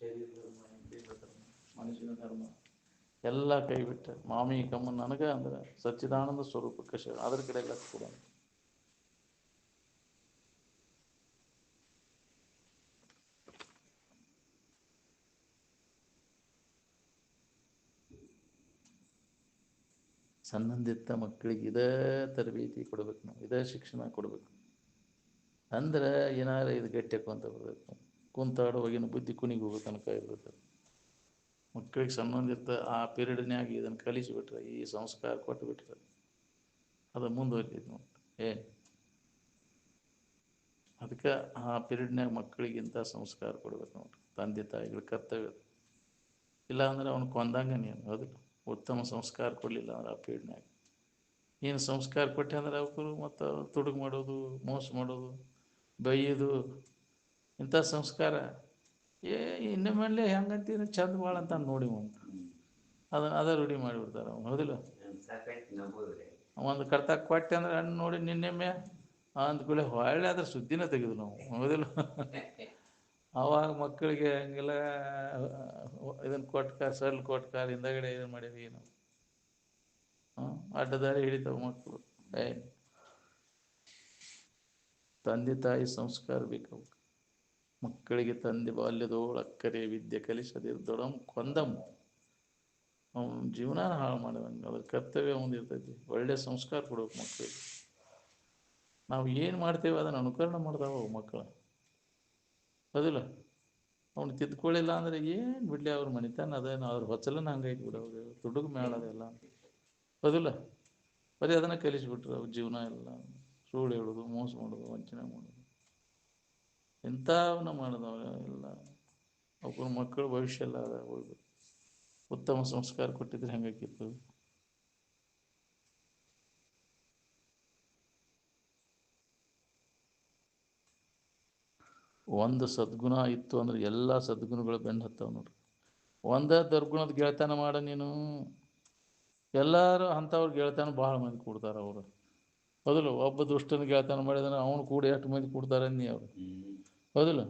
ಶರೀರ ಧರ್ಮ, ಇಂದ್ರಿಯ ಧರ್ಮ, ಮನುಷ್ಯನ ಧರ್ಮ ಎಲ್ಲ ಕೈ ಬಿಟ್ಟ ಮಾಮೀಕಮ್ಮ ನನಗೆ ಅಂದ್ರೆ ಸಚ್ಚಿದಾನಂದ ಸ್ವರೂಪಕ್ಕೆ ಅದ್ರ ಕಡೆ ಲಕ್ಷ ಕೊಡ. ಸಣ್ಣಂದಿತ್ತ ಮಕ್ಕಳಿಗೆ ಇದೇ ತರಬೇತಿ ಕೊಡ್ಬೇಕು, ನಾವು ಇದೇ ಶಿಕ್ಷಣ ಕೊಡ್ಬೇಕು. ಅಂದ್ರೆ ಏನಾರ ಇದು ಗಟ್ಟಿಯಕ್ಕ ಅಂತ ಬರಬೇಕು, ಕುಂತಾಡುವಾಗಿನ ಬುದ್ಧಿ ಕುಣಿಗೆ ಹೋಗೋ ತನಕ ಇರ್ತದೆ. ಮಕ್ಕಳಿಗೆ ಸಂಬಂಧಿತ ಆ ಪೀರಿಯಡ್ನ್ಯಾಗ ಇದನ್ನು ಕಲಿಸಿಬಿಟ್ರೆ, ಈ ಸಂಸ್ಕಾರ ಕೊಟ್ಟುಬಿಟ್ರೆ ಅದು ಮುಂದುವರಿತೈತಿ ನೋಡಿ. ಏನು ಅದಕ್ಕೆ ಆ ಪೀರಿಯಡ್ನ್ಯಾಗ ಮಕ್ಕಳಿಗಿಂತ ಸಂಸ್ಕಾರ ಕೊಡ್ಬೇಕು ನೋಡ್ರಿ, ತಂದೆ ತಾಯಿಗಳ ಕರ್ತವ್ಯ. ಇಲ್ಲ ಅಂದ್ರೆ ಅವ್ನು ಕೊಂದಂಗೆ ನೀನು. ಅದು ಉತ್ತಮ ಸಂಸ್ಕಾರ ಕೊಡಲಿಲ್ಲ ಅಂದ್ರೆ ಆ ಪೀರಿಯಡ್ನ್ಯಾಗ ಏನು ಸಂಸ್ಕಾರ ಕೊಟ್ಟೆ ಅಂದ್ರೆ ಅವರು ಮತ್ತು ತುಡುಗು ಮಾಡೋದು, ಮೋಸ ಮಾಡೋದು, ಬೈಯೋದು, ಇಂಥ ಸಂಸ್ಕಾರ ಇನ್ನೂ ಮಾಡಲಿ ಹೆಂಗಂತೀನಿ ಚಂದ ಭಾಳ ಅಂತ ನೋಡಿ ಅದ ರೂಢಿ ಮಾಡಿಬಿಡ್ತಾರೆ ಅವ್ನು. ಹೌದಿಲ್ಲ, ಒಂದು ಕರ್ತಾಗ ಕೊಟ್ಟೆ ಅಂದ್ರೆ ಹಣ್ಣು ನೋಡಿ ನಿನ್ನೆಮ್ಮೆ ಅಂದ್ಕೂಲೆ ಹೊಳ್ಳೆ ಅದ್ರ ಸುದ್ದಿನ ತೆಗೆದು ನಾವು. ಹೌದಿಲ್ಲ, ಅವಾಗ ಮಕ್ಕಳಿಗೆ ಹಂಗೆಲ್ಲ ಇದನ್ನು ಕೊಟ್ಟ ಸಲ್ ಕೊಟ್ಟ ಹಿಂದಗಡೆ ಇದನ್ನು ಮಾಡೀವಿ ನಾವು. ಅಡ್ಡದಾರಿ ಹಿಡಿತಾವೆ ಮಕ್ಕಳು. ತಂದೆ ತಾಯಿ ಸಂಸ್ಕಾರ ಬೇಕು ಮಕ್ಕಳಿಗೆ. ತಂದೆ ಬಾಲ್ಯದೋಳು ಅಕ್ಕರೆ ವಿದ್ಯೆ ಕಲಿಸದಿರ್ದೊಡಂ ಕೊಂದಂ. ಅವನ ಜೀವನ ಹಾಳು ಮಾಡಿದಂಗೆ. ಅದ್ರ ಕರ್ತವ್ಯ ಹೊಂದಿರ್ತೈತಿ. ಒಳ್ಳೆ ಸಂಸ್ಕಾರ ಕೊಡ್ಬೇಕು ಮಕ್ಕಳಿಗೆ. ನಾವು ಏನು ಮಾಡ್ತೇವೆ ಅದನ್ನು ಅನುಕರಣೆ ಮಾಡ್ತಾವೆ ಮಕ್ಕಳು. ಹೌದಿಲ್ಲ, ಅವ್ನು ತಿದ್ಕೊಳ್ಳಿಲ್ಲ ಅಂದ್ರೆ ಏನು ಬಿಡಲಿ, ಅವ್ರ ಮನಿತಾನ ಅದೇನು ಅವ್ರ ಹೊಚ್ಚಲನ್ನ ಹಂಗೈತಿ ಬಿಡ, ಅವ್ರು ತುಡುಗು ಮೇಳದೆಲ್ಲ. ಹೌದಿಲ್ಲ, ಬರೀ ಅದನ್ನು ಕಲಿಸ್ಬಿಟ್ರು ಅವ್ರ ಜೀವನ ಎಲ್ಲ. ಸುಳ್ಳು ಹೇಳೋದು, ಮೋಸ ಮಾಡೋದು, ವಂಚನೆ ಮಾಡೋದು, ಇಂಥವನ್ನ ಮಾಡಿದವ ಎಲ್ಲ. ಅವ್ರ ಮಕ್ಕಳು ಭವಿಷ್ಯ ಎಲ್ಲ ಅದ ಹೋಗ್ಬೇಕು. ಉತ್ತಮ ಸಂಸ್ಕಾರ ಕೊಟ್ಟಿದ್ರೆ ಹೆಂಗಾಕಿತ್ತು. ಒಂದು ಸದ್ಗುಣ ಇತ್ತು ಅಂದ್ರೆ ಎಲ್ಲ ಸದ್ಗುಣಗಳು ಬೆನ್ನು ಹತ್ತಾವ ನೋಡ್ರಿ. ಒಂದೇ ದುರ್ಗುಣದ ಗೆಳೆತನ ಮಾಡ ನೀನು, ಎಲ್ಲರೂ ಅಂಥವ್ರು ಗೆಳೆತನ ಭಾಳ ಮಂದಿ ಕೊಡ್ತಾರೆ ಅವರು. ಹೌದಿಲ್ಲ, ಒಬ್ಬ ದುಷ್ಟನ ಗೆಳೆತನ ಮಾಡಿದ್ರೆ ಅವನು ಕೂಡ ಎಷ್ಟು ಮಂದಿ ಕೊಡ್ತಾರೆ ನೀ ಅವರು. ಹೌದಿಲ್ಲ,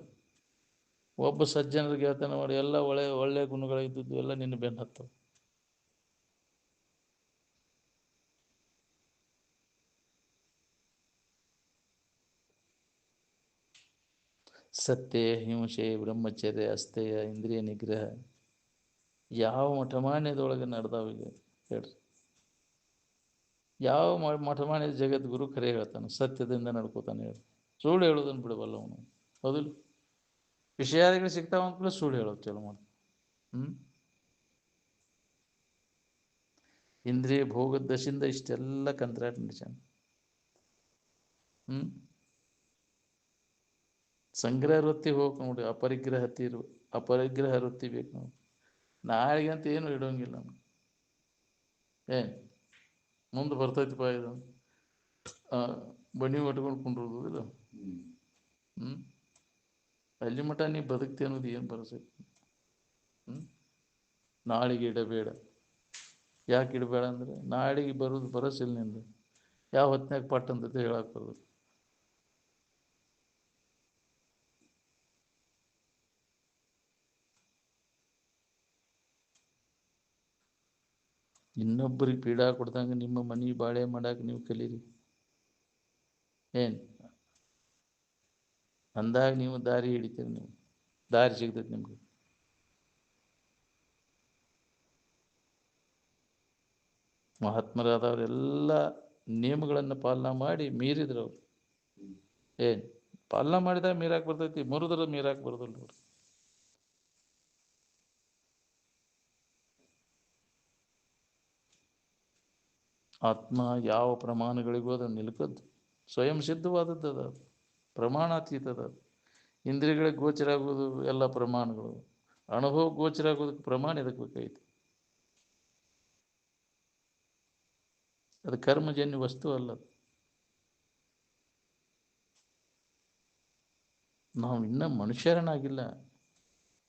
ಒಬ್ಬ ಸಜ್ಜನರ ಗೆಳೆತನ ಮಾಡಿ ಎಲ್ಲ ಒಳ್ಳೆ ಗುಣಗಳಿದ್ದದ್ದು ಎಲ್ಲ ನಿನ್ನ ಬೆನ್ನು ಹತ್ತವು. ಸತ್ಯ, ಹಿಂಸೆ, ಬ್ರಹ್ಮಚರ್ಯ, ಅಸ್ಥೇಯ, ಇಂದ್ರಿಯ ನಿಗ್ರಹ ಯಾವ ಮಠಮಾನ್ಯದೊಳಗೆ ನಡೆದಾವೀಗ ಹೇಳ್ರಿ. ಯಾವ ಮಠಮಾನ್ಯದ ಜಗದ್ಗುರು ಖರೆ ಹೇಳ್ತಾನೆ, ಸತ್ಯದಿಂದ ನಡ್ಕೋತಾನೆ ಹೇಳಿ. ಸುಳ್ಳು ಹೇಳೋದನ್ನು ಬಿಡಬಲ್ಲ ಅವನು. ಹೌದಿಲ್ಲ, ವಿಷಯಾದಿಗಳು ಸಿಗ್ತಾವ ಅಂದ್ಕೂಲೆ ಸುಳ್ಳು ಹೇಳೋದು ಚಲೋ ಮಾಡ್ತಾನೆ. ಇಂದ್ರಿಯ ಭೋಗದ ದಶಿಂದ ಇಷ್ಟೆಲ್ಲ ಕಂತ್ರಾಟ ನಡೆಸ್ಯಾನ. ಸಂಗ್ರಹ ವೃತ್ತಿ ಹೋಗಿ ನೋಡಿ, ಅಪರಿಗ್ರಹ ವೃತ್ತಿ ಬೇಕು ನಾವು. ನಾಳೆಗೆ ಅಂತ ಏನು ಇಡೋಂಗಿಲ್ಲ. ಏನು ಮುಂದೆ ಬರ್ತೈತಿಪ್ಪ ಇದು, ಬನ್ನಿ ಒಟ್ಕೊಂಡು ಕುಂಡ್ರೋದು ಇಲ್ಲ. ಅಲ್ಲಿ ಮಠ ನೀ ಬದುಕ್ತಿ ಅನ್ನೋದು ಏನು ಭರವಸೆ. ನಾಳೆಗೆ ಇಡಬೇಡ. ಯಾಕೆ ಇಡಬೇಡ ಅಂದರೆ ನಾಳೆಗೆ ಬರೋದು ಭರವಸೆ ಇಲ್ಲ ನಿಂದು. ಯಾವ ಹೊತ್ತಿನಾಗ ಪಟ್ಟು ಅಂತೈತೆ ಹೇಳಕ್ಕೆ ಬರೋದು. ಇನ್ನೊಬ್ಬರಿಗೆ ಪೀಡಾ ಕೊಡ್ದಂಗೆ ನಿಮ್ಮ ಮನೆ ಬಾಳೆ ಮಾಡಕ್ಕೆ ನೀವು ಕಲೀರಿ. ಏನು ಅಂದಾಗ ನೀವು ದಾರಿ ಹಿಡಿತೀರಿ, ನೀವು ದಾರಿ ಸಿಗ್ತೈತೆ ನಿಮ್ಗೆ. ಮಹಾತ್ಮರಾದವರೆಲ್ಲ ನಿಯಮಗಳನ್ನು ಪಾಲನೆ ಮಾಡಿ ಮೀರಿದ್ರು ಅವರು. ಏನು ಪಾಲನೆ ಮಾಡಿದಾಗ ಮೀರಾಕ್ ಬರ್ತೈತಿ, ಮುರಿದ್ರೆ ಮೀರಾಕ್ ಬರೋದಿಲ್ಲ ನೋಡ್ರಿ. ಆತ್ಮ ಯಾವ ಪ್ರಮಾಣಗಳಿಗೂ ಅದು ನಿಲುಕದ್ದು, ಸ್ವಯಂ ಸಿದ್ಧವಾದದ್ದು ಅದು, ಪ್ರಮಾಣಾತೀತದ. ಇಂದ್ರಿಯಗಳಿಗೆ ಗೋಚರ ಆಗೋದು ಎಲ್ಲ ಪ್ರಮಾಣಗಳು, ಅನುಭವ ಗೋಚರ ಆಗೋದಕ್ಕೆ ಪ್ರಮಾಣ ಎದಕ್ಕೆ ಬೇಕಾಯ್ತು. ಅದು ಕರ್ಮಜನ್ಯ ವಸ್ತು ಅಲ್ಲ. ನಾವು ಇನ್ನೂ ಮನುಷ್ಯರನ್ನಾಗಿಲ್ಲ.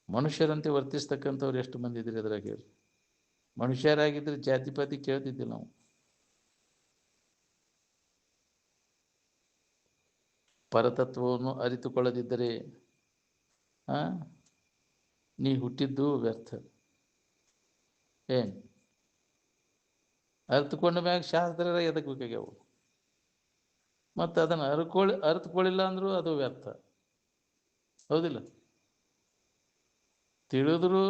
ಮನುಷ್ಯರಂತೆ ವರ್ತಿಸ್ತಕ್ಕಂಥವ್ರು ಎಷ್ಟು ಮಂದಿ ಇದ್ರಿ ಅದ್ರಾಗ ಹೇಳಿ. ಮನುಷ್ಯರಾಗಿದ್ದರೆ ಜಾತಿ ಪಾತಿ ಕೇಳ್ತಿದ್ದಿಲ್ಲ ನಾವು. ಪರತತ್ವವನ್ನು ಅರಿತುಕೊಳ್ಳದಿದ್ದರೆ ನೀ ಹುಟ್ಟಿದ್ದು ವ್ಯರ್ಥ. ಏನು ಅರ್ಥಕೊಂಡ ಮ್ಯಾಗ ಶಾಸ್ತ್ರ ಎದಕ್ಕೆ ಬೇಕಾಗ್ಯಾವು? ಮತ್ತು ಅದನ್ನು ಅರ್ಥಕೊಳ್ಳಿಲ್ಲ ಅಂದರೂ ಅದು ವ್ಯರ್ಥ. ಹೌದಿಲ್ಲ? ತಿಳಿದ್ರೂ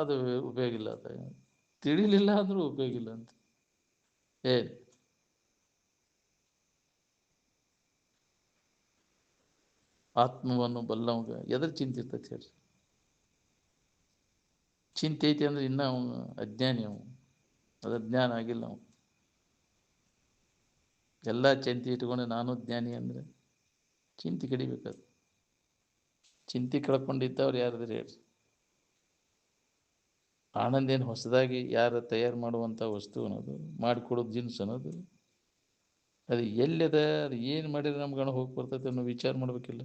ಅದು ಉಪಯೋಗ ಇಲ್ಲ, ಅದು ತಿಳಿಲಿಲ್ಲ ಅಂದರೂ ಉಪಯೋಗ ಇಲ್ಲ ಅಂತ. ಏನು ಆತ್ಮವನ್ನು ಬಲ್ಲವಂಗ ಎದ್ರ ಚಿಂತೆ ಇರ್ತೈತಿ ಹೇಳ್ರಿ? ಚಿಂತೆ ಐತಿ ಅಂದ್ರೆ ಇನ್ನೂ ಅವನು ಅಜ್ಞಾನಿ, ಅವನು ಅದ್ರ ಜ್ಞಾನ ಆಗಿಲ್ಲ. ಅವನು ಎಲ್ಲ ಚಿಂತೆ ಇಟ್ಕೊಂಡು ನಾನು ಜ್ಞಾನಿ ಅಂದರೆ ಚಿಂತೆ ಕಡಿಬೇಕಾದ. ಚಿಂತೆ ಕಳ್ಕೊಂಡಿದ್ದವ್ರು ಯಾರಿದ್ರೆ ಹೇಳ್ರಿ? ಆನಂದ ಏನು ಹೊಸದಾಗಿ ಯಾರು ತಯಾರು ಮಾಡುವಂಥ ವಸ್ತು ಅನ್ನೋದು, ಮಾಡಿಕೊಡೋದು ಜಿನ್ಸ್ ಅನ್ನೋದು, ಅದು ಎಲ್ಲಿದೆ, ಅದು ಏನು ಮಾಡಿದ್ರೆ ನಮ್ಗೆ ಹಣ ಹೋಗಿ ಬರ್ತೈತೆ ಅನ್ನೋ ವಿಚಾರ ಮಾಡಬೇಕಿಲ್ಲ.